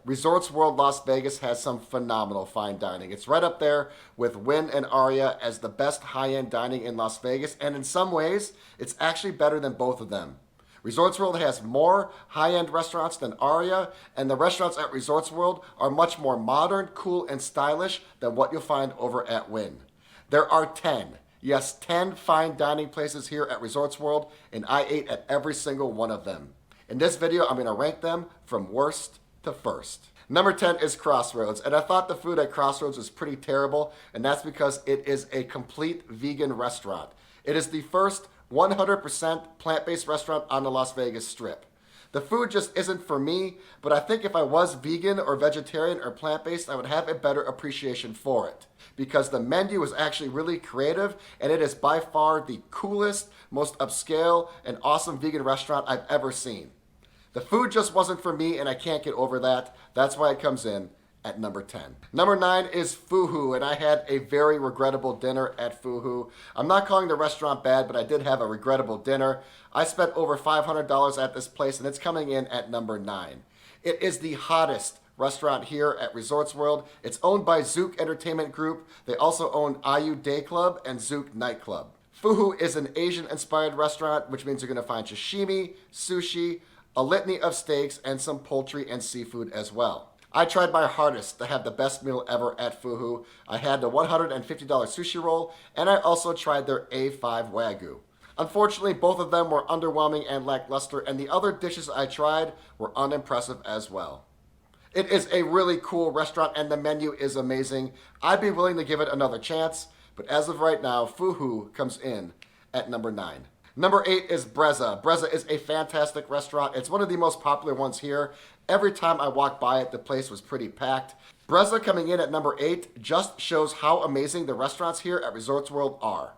Resorts World Las Vegas has some phenomenal fine dining. It's right up there with Wynn and Aria as the best high-end dining in Las Vegas, and in some ways, it's actually better than both of them. Resorts World has more high-end restaurants than Aria, and the restaurants at Resorts World are much more modern, cool, and stylish than what you'll find over at Wynn. There are 10, yes, 10 fine dining places here at Resorts World, and I ate at every single one of them. In this video, I'm going to rank them from worst to first. Number 10 is Crossroads, and I thought the food at Crossroads was pretty terrible, and that's because it is a complete vegan restaurant. It is the first 100% plant-based restaurant on the Las Vegas Strip. The food just isn't for me, but I think if I was vegan or vegetarian or plant-based, I would have a better appreciation for it. Because the menu is actually really creative, and it is by far the coolest, most upscale, and awesome vegan restaurant I've ever seen. The food just wasn't for me, and I can't get over that. That's why it comes in at number 10. Number 9 is Fuhu, and I had a very regrettable dinner at Fuhu. I'm not calling the restaurant bad, but I did have a regrettable dinner. I spent over $500 at this place, and it's coming in at number 9. It is the hottest restaurant here at Resorts World. It's owned by Zouk Entertainment Group. They also own IU Day Club and Zouk Nightclub. Fuhu is an Asian-inspired restaurant, which means you're going to find sashimi, sushi, a litany of steaks, and some poultry and seafood as well. I tried my hardest to have the best meal ever at Fuhu. I had the $150 sushi roll, and I also tried their A5 Wagyu. Unfortunately, both of them were underwhelming and lackluster, and the other dishes I tried were unimpressive as well. It is a really cool restaurant, and the menu is amazing. I'd be willing to give it another chance, but as of right now, Fuhu comes in at number 9. Number 8 is Brezza. Brezza is a fantastic restaurant. It's one of the most popular ones here. Every time I walked by it, the place was pretty packed. Brezza coming in at number 8 just shows how amazing the restaurants here at Resorts World are.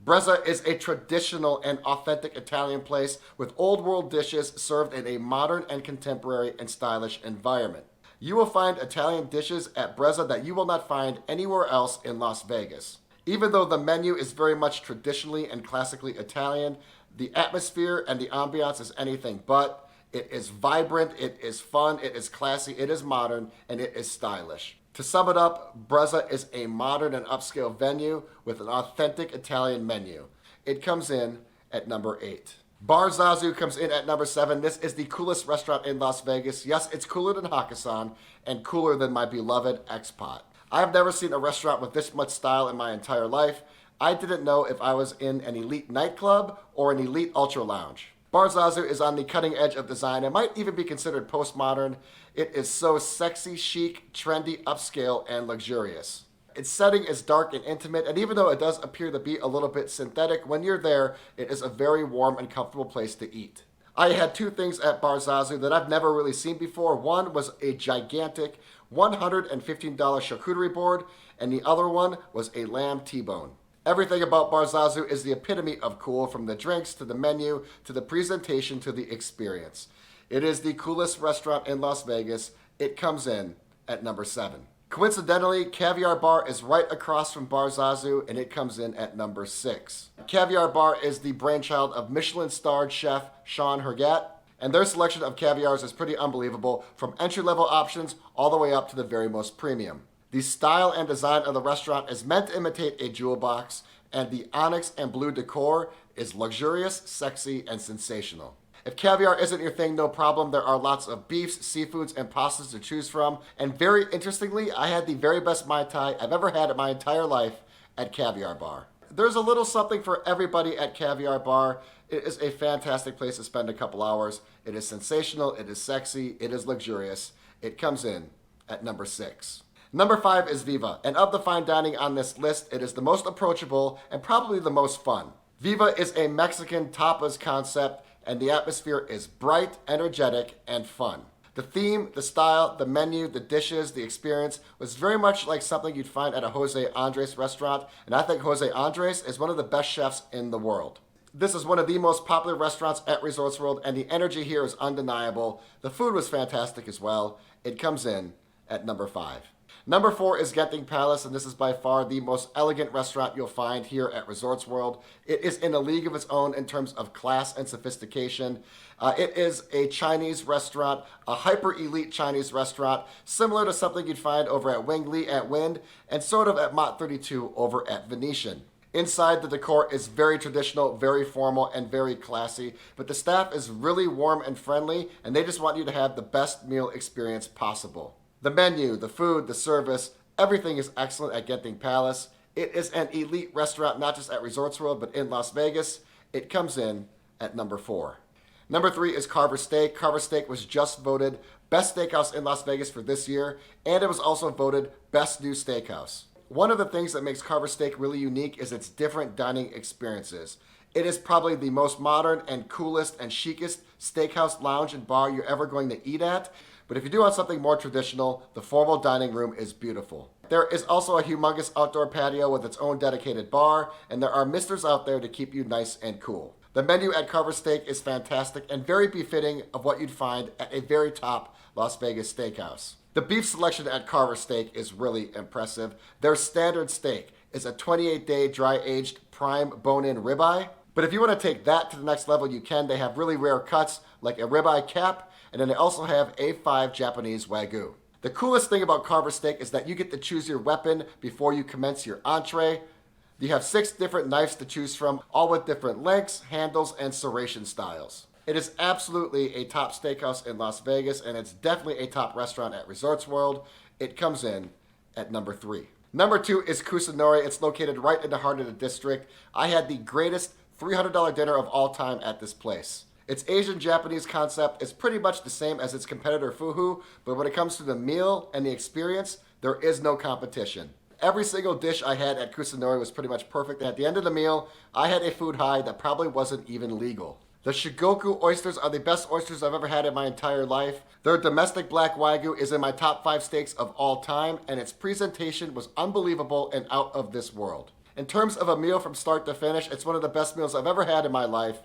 Brezza is a traditional and authentic Italian place with old world dishes served in a modern and contemporary and stylish environment. You will find Italian dishes at Brezza that you will not find anywhere else in Las Vegas. Even though the menu is very much traditionally and classically Italian, the atmosphere and the ambiance is anything but. It is vibrant, it is fun, it is classy, it is modern, and it is stylish. To sum it up, Brezza is a modern and upscale venue with an authentic Italian menu. It comes in at number 8. Bar Zazu comes in at number 7. This is the coolest restaurant in Las Vegas. Yes, it's cooler than Hakkasan and cooler than my beloved X-Pot. I've never seen a restaurant with this much style in my entire life. I didn't know if I was in an elite nightclub or an elite ultra lounge. Bar Zazu is on the cutting edge of design and might even be considered postmodern. It is so sexy, chic, trendy, upscale, and luxurious. Its setting is dark and intimate, and even though it does appear to be a little bit synthetic, when you're there, it is a very warm and comfortable place to eat. I had 2 things at Bar Zazu that I've never really seen before. One was a gigantic $115 charcuterie board, and the other one was a lamb T-bone. Everything about Bar Zazu is the epitome of cool, from the drinks to the menu to the presentation to the experience. It is the coolest restaurant in Las Vegas. It comes in at number 7. Coincidentally, Caviar Bar is right across from Bar Zazu, and it comes in at number 6. Caviar Bar is the brainchild of Michelin-starred chef Sean Hergat, and their selection of caviars is pretty unbelievable, from entry-level options all the way up to the very most premium. The style and design of the restaurant is meant to imitate a jewel box, and the onyx and blue decor is luxurious, sexy, and sensational. If caviar isn't your thing, no problem. There are lots of beefs, seafoods, and pastas to choose from. And very interestingly, I had the very best Mai Tai I've ever had in my entire life at Caviar Bar. There's a little something for everybody at Caviar Bar. It is a fantastic place to spend a couple hours. It is sensational, it is sexy, it is luxurious. It comes in at number 6. Number 5 is Viva, and of the fine dining on this list, it is the most approachable and probably the most fun. Viva is a Mexican tapas concept, and the atmosphere is bright, energetic, and fun. The theme, the style, the menu, the dishes, the experience was very much like something you'd find at a Jose Andres restaurant, and I think Jose Andres is one of the best chefs in the world. This is one of the most popular restaurants at Resorts World, and the energy here is undeniable. The food was fantastic as well. It comes in at number 5. Number 4 is Genting Palace, and this is by far the most elegant restaurant you'll find here at Resorts World. It is in a league of its own in terms of class and sophistication. It is a Chinese restaurant, a hyper-elite Chinese restaurant, similar to something you'd find over at Wing at Wynn, and sort of at Mott 32 over at Venetian. Inside, the decor is very traditional, very formal, and very classy, but the staff is really warm and friendly, and they just want you to have the best meal experience possible. The menu, the food, the service, everything is excellent at Genting Palace. It is an elite restaurant, not just at Resorts World, but in Las Vegas. It comes in at number 4. Number 3 is Carver Steak. Carver Steak was just voted Best Steakhouse in Las Vegas for this year, and it was also voted Best New Steakhouse. One of the things that makes Carver Steak really unique is its different dining experiences. It is probably the most modern and coolest and chicest steakhouse lounge and bar you're ever going to eat at. But if you do want something more traditional, the formal dining room is beautiful. There is also a humongous outdoor patio with its own dedicated bar, and there are misters out there to keep you nice and cool. The menu at Carver Steak is fantastic and very befitting of what you'd find at a very top Las Vegas steakhouse. The beef selection at Carver Steak is really impressive. Their standard steak is a 28-day dry-aged prime bone-in ribeye. But if you want to take that to the next level, you can. They have really rare cuts like a ribeye cap, and then they also have A5 Japanese Wagyu. The coolest thing about Carver Steak is that you get to choose your weapon before you commence your entree. You have 6 different knives to choose from, all with different lengths, handles, and serration styles. It is absolutely a top steakhouse in Las Vegas, and it's definitely a top restaurant at Resorts World. It comes in at number 3. Number 2 is Kusanori. It's located right in the heart of the district. I had the greatest $300 dinner of all time at this place. Its Asian-Japanese concept is pretty much the same as its competitor Fuhu, but when it comes to the meal and the experience, there is no competition. Every single dish I had at Kusanori was pretty much perfect, and at the end of the meal, I had a food high that probably wasn't even legal. The Shigoku oysters are the best oysters I've ever had in my entire life. Their domestic black Wagyu is in my top 5 steaks of all time, and its presentation was unbelievable and out of this world. In terms of a meal from start to finish, it's one of the best meals I've ever had in my life.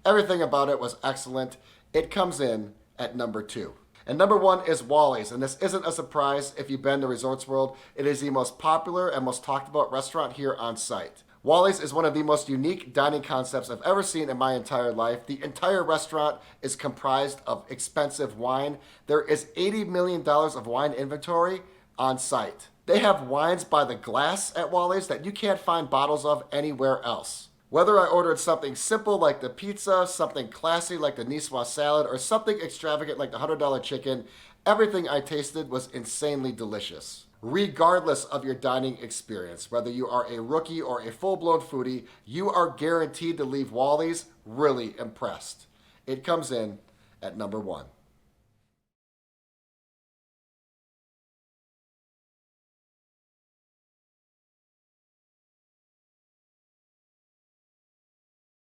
Everything about it was excellent. It comes in at number 2. And number 1 is Wally's, and this isn't a surprise if you've been to Resorts World. It is the most popular and most talked about restaurant here on site. Wally's is one of the most unique dining concepts I've ever seen in my entire life. The entire restaurant is comprised of expensive wine. There is $80 million of wine inventory on site. They have wines by the glass at Wally's that you can't find bottles of anywhere else. Whether I ordered something simple like the pizza, something classy like the Niçoise salad, or something extravagant like the $100 chicken, everything I tasted was insanely delicious. Regardless of your dining experience, whether you are a rookie or a full-blown foodie, you are guaranteed to leave Wally's really impressed. It comes in at number 1.